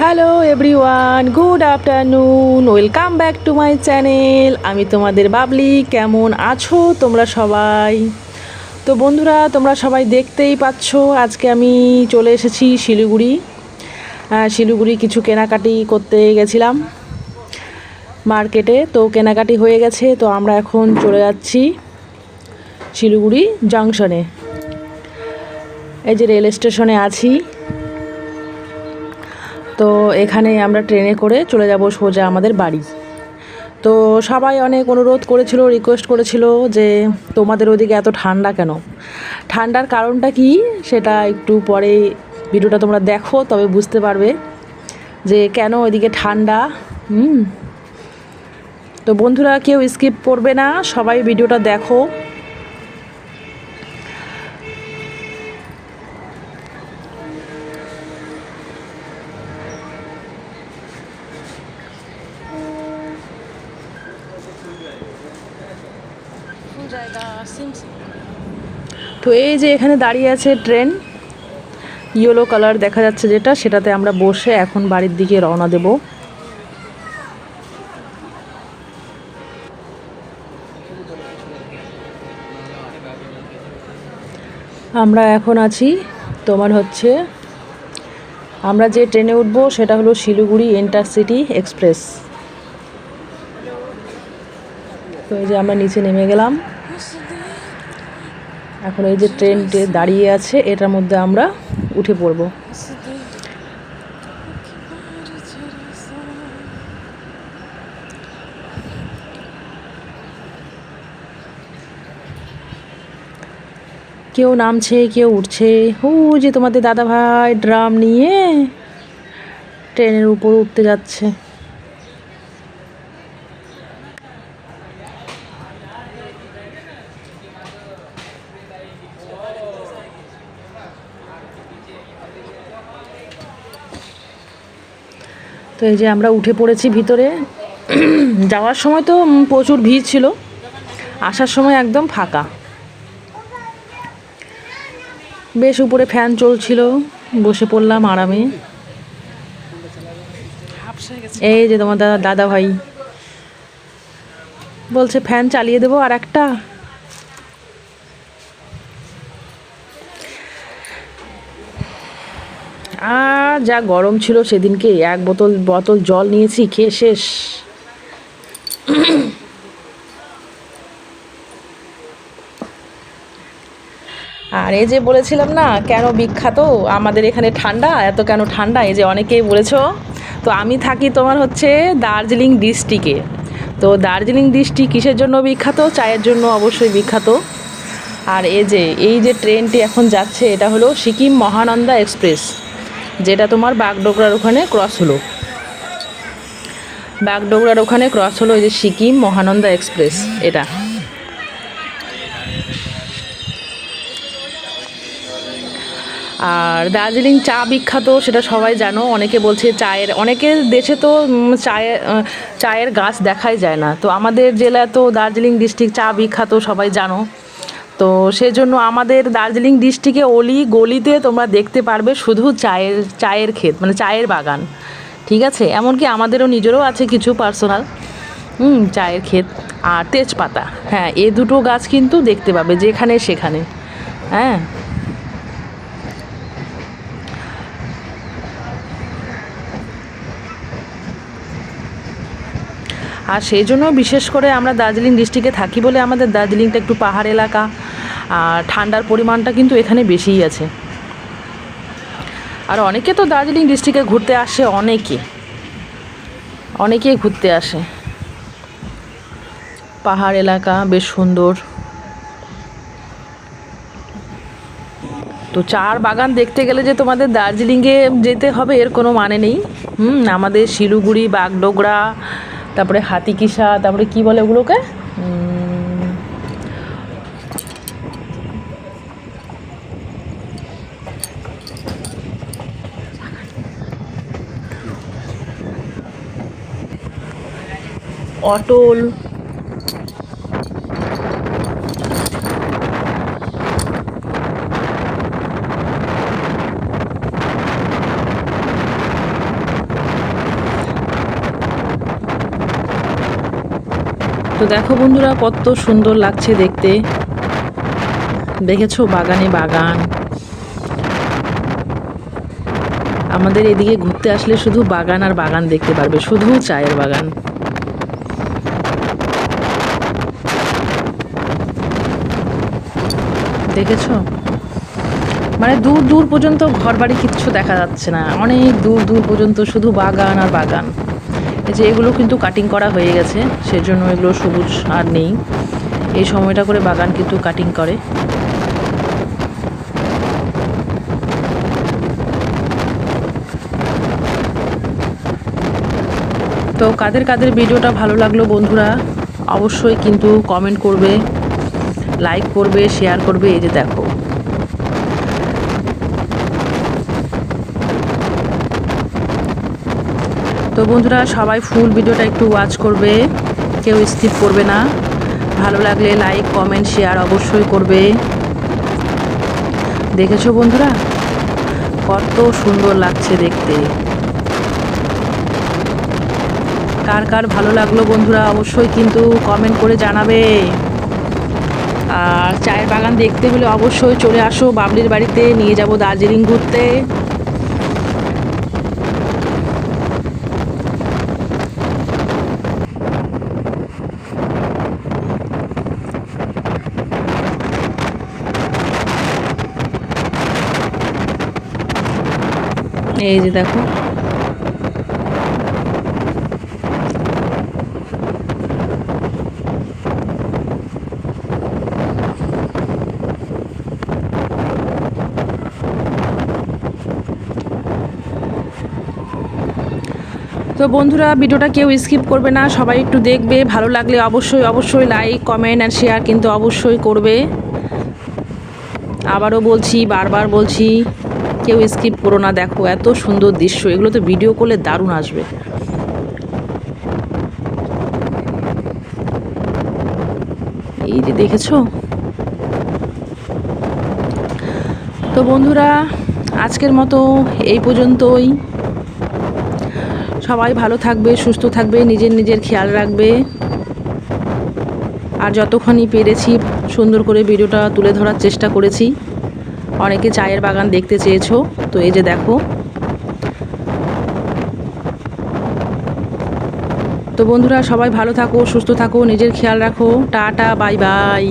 Hello everyone, good afternoon, welcome back to my channel. আমি তোমাদের বাবলি। কেমন আছো তোমরা সবাই? তো বন্ধুরা, তোমরা সবাই দেখতেই পাচ্ছ আজকে আমি চলে এসেছি শিলিগুড়ি। শিলিগুড়ি কিছু কেনাকাটি করতে গেছিলাম মার্কেটে, তো কেনাকাটি হয়ে গেছে। তো আমরা এখন চলে যাচ্ছি শিলিগুড়ি জাংশনে। এই যে রেল স্টেশনে আছি। তো এখানে আমরা ট্রেনে করে চলে যাব সোজা আমাদের বাড়ি। তো সবাই অনেক অনুরোধ করেছিল, রিকোয়েস্ট করেছিল যে তোমাদের ওদিকে এত ঠান্ডা কেন। ঠান্ডার কারণটা কি সেটা একটু পরে ভিডিওটা তোমরা দেখো, তবে বুঝতে পারবে যে কেন ওইদিকে ঠান্ডা। তো বন্ধুরা, কেউ স্কিপ করবে না, সবাই ভিডিওটা দেখো। তো এই যে এখানে দাঁড়িয়ে আছে ট্রেন, ইয়েলো কালার দেখা যাচ্ছে যেটা, সেটাতে আমরা বসে এখন বাড়ির দিকে রওনা দেব। আমরা এখন আছি তোমার হচ্ছে, আমরা যে ট্রেনে উঠবো সেটা হলো শিলিগুড়ি ইন্টারসিটি এক্সপ্রেস। তো এই যে আমরা নিচে নেমে গেলাম। এখন এই যে ট্রেনটি দাঁড়িয়ে আছে, এটার মধ্যে আমরা উঠে পড়ব। কেউ নামছে, কেউ উঠছে। যে তোমাদের দাদা ভাই ড্রাম নিয়ে ট্রেনের উপর উঠতে যাচ্ছে। তো এই যে আমরা উঠে পড়েছি ভিতরে। যাওয়ার সময় তো প্রচুর ভিড় ছিল, আসার সময় একদম ফাঁকা। বেশ উপরে ফ্যান চলছিল, বসে পড়লাম আরামে। এই যে তোমার দাদা ভাই বলছে ফ্যান চালিয়ে দেবো আর একটা। আর যা গরম ছিল সেদিনকে, এক বোতল জল নিয়েছি, খেয়ে শেষ। আর এই যে বলেছিলাম না কেন বিখ্যাত আমাদের এখানে ঠান্ডা, এত কেন ঠান্ডা, এই যে অনেকেই বলেছো। তো আমি থাকি তোমার হচ্ছে দার্জিলিং ডিস্ট্রিক্টে। তো দার্জিলিং ডিস্ট্রিক্ট কিসের জন্য বিখ্যাত? চায়ের জন্য অবশ্যই বিখ্যাত। আর এই যে ট্রেনটি এখন যাচ্ছে, এটা হলো সিকিম মহানন্দা এক্সপ্রেস, যেটা তোমার বাগডোগরার ওখানে ক্রস হলো। বাগডোগরার ওখানে ক্রস হলো এই যে সিকিম মহানন্দা এক্সপ্রেস এটা। আর দার্জিলিং চা বিখ্যাত, সেটা সবাই জানো। অনেকে বলছে চায়ের, অনেকের দেশে তো চায়ের গাছ দেখাই যায় না। তো আমাদের জেলা তো দার্জিলিং ডিস্ট্রিক্ট চা বিখ্যাত, সবাই জানো। তো সেজন্য আমাদের দার্জিলিং ডিস্ট্রিক্টে অলি গলিতে তোমরা দেখতে পারবে শুধু চায়ের ক্ষেত, মানে চায়ের বাগান। ঠিক আছে, এমনকি আমাদেরও নিজেরও আছে কিছু পার্সোনাল চায়ের ক্ষেত। আর তেজপাতা, হ্যাঁ, এ দুটো গাছ কিন্তু দেখতে পাবে যেখানে সেখানে। হ্যাঁ, আর সেই জন্য বিশেষ করে আমরা দার্জিলিং ডিস্ট্রিক্টে থাকি বলে আমাদের দার্জিলিংটা একটু পাহাড় এলাকা, আর ঠান্ডার পরিমাণটা কিন্তু এখানে বেশিই আছে। আর অনেকে তো দার্জিলিং ডিস্ট্রিক্টে ঘুরতে আসে, অনেকেই ঘুরতে আসে। পাহাড় এলাকা বেশ সুন্দর। তো চার বাগান দেখতে গেলে যে তোমাদের দার্জিলিংয়ে যেতে হবে এর কোনো মানে নেই। আমাদের শিলিগুড়ি, বাগডোগরা, তারপরে হাতিকিসা, তারপরে কি বলে ওগুলোকে, অটল, তো দেখো বন্ধুরা কত সুন্দর লাগছে দেখতে, দেখেছো বাগানে বাগান। আমাদের এদিকে ঘুরতে আসলে শুধু বাগান আর বাগান দেখতে পারবে, শুধু চায়ের বাগান। দেখেছো, মানে দূর দূর পর্যন্ত ঘরবাড়ি কিচ্ছু দেখা যাচ্ছে না, অনেক দূর দূর পর্যন্ত শুধু বাগান আর বাগান। এই যে এগুলো কিন্তু কাটিং করা হয়ে গেছে, সেজন্য এগুলো সবুজ আর নেই। এই সময়টা করে বাগান কিন্তু কাটিং করে। তো কাদের কাদের ভিডিওটা ভালো লাগলো বন্ধুরা অবশ্যই কিন্তু কমেন্ট করবে, লাইক করবে, শেয়ার করবে। এই যে দেখো, তো বন্ধুরা সবাই ফুল ভিডিওটা একটু ওয়াচ করবে, কেউ স্কিপ করবে না। ভালো লাগলে লাইক কমেন্ট শেয়ার অবশ্যই করবে। দেখেছো বন্ধুরা কত সুন্দর লাগছে দেখতে। কার কার ভালো লাগলো বন্ধুরা অবশ্যই কিন্তু কমেন্ট করে জানাবে। আর চায়ের বাগান দেখতে হলে অবশ্যই চলে আসো বাবলির বাড়িতে, নিয়ে যাব দার্জিলিং ঘুরতে। এই যে দেখো, তো বন্ধুরা ভিডিওটা কেউ স্কিপ করবে না, সবাই একটু দেখবে। ভালো লাগলে অবশ্যই অবশ্যই লাইক কমেন্ট আর শেয়ার কিন্তু অবশ্যই করবে। আবারও বলছি, বারবার বলছি, কেউ স্কিপ করো না। দেখো এত সুন্দর দৃশ্য, এগুলো তো ভিডিও করলে দারুণ আসবে। এই যে দেখেছো। তো বন্ধুরা আজকের মতো এই পর্যন্তই। সবাই ভালো থাকবে, সুস্থ থাকবে, নিজের নিজের খেয়াল রাখবে। আর যতক্ষণই পেরেছি সুন্দর করে ভিডিওটা তুলে ধরার চেষ্টা করেছি। অনেকে চায়ের বাগান দেখতে চেয়েছো, তো এই যে দেখো। তো বন্ধুরা সবাই ভালো থাকো, সুস্থ থাকো, নিজের খেয়াল রাখো। Tata, bye bye.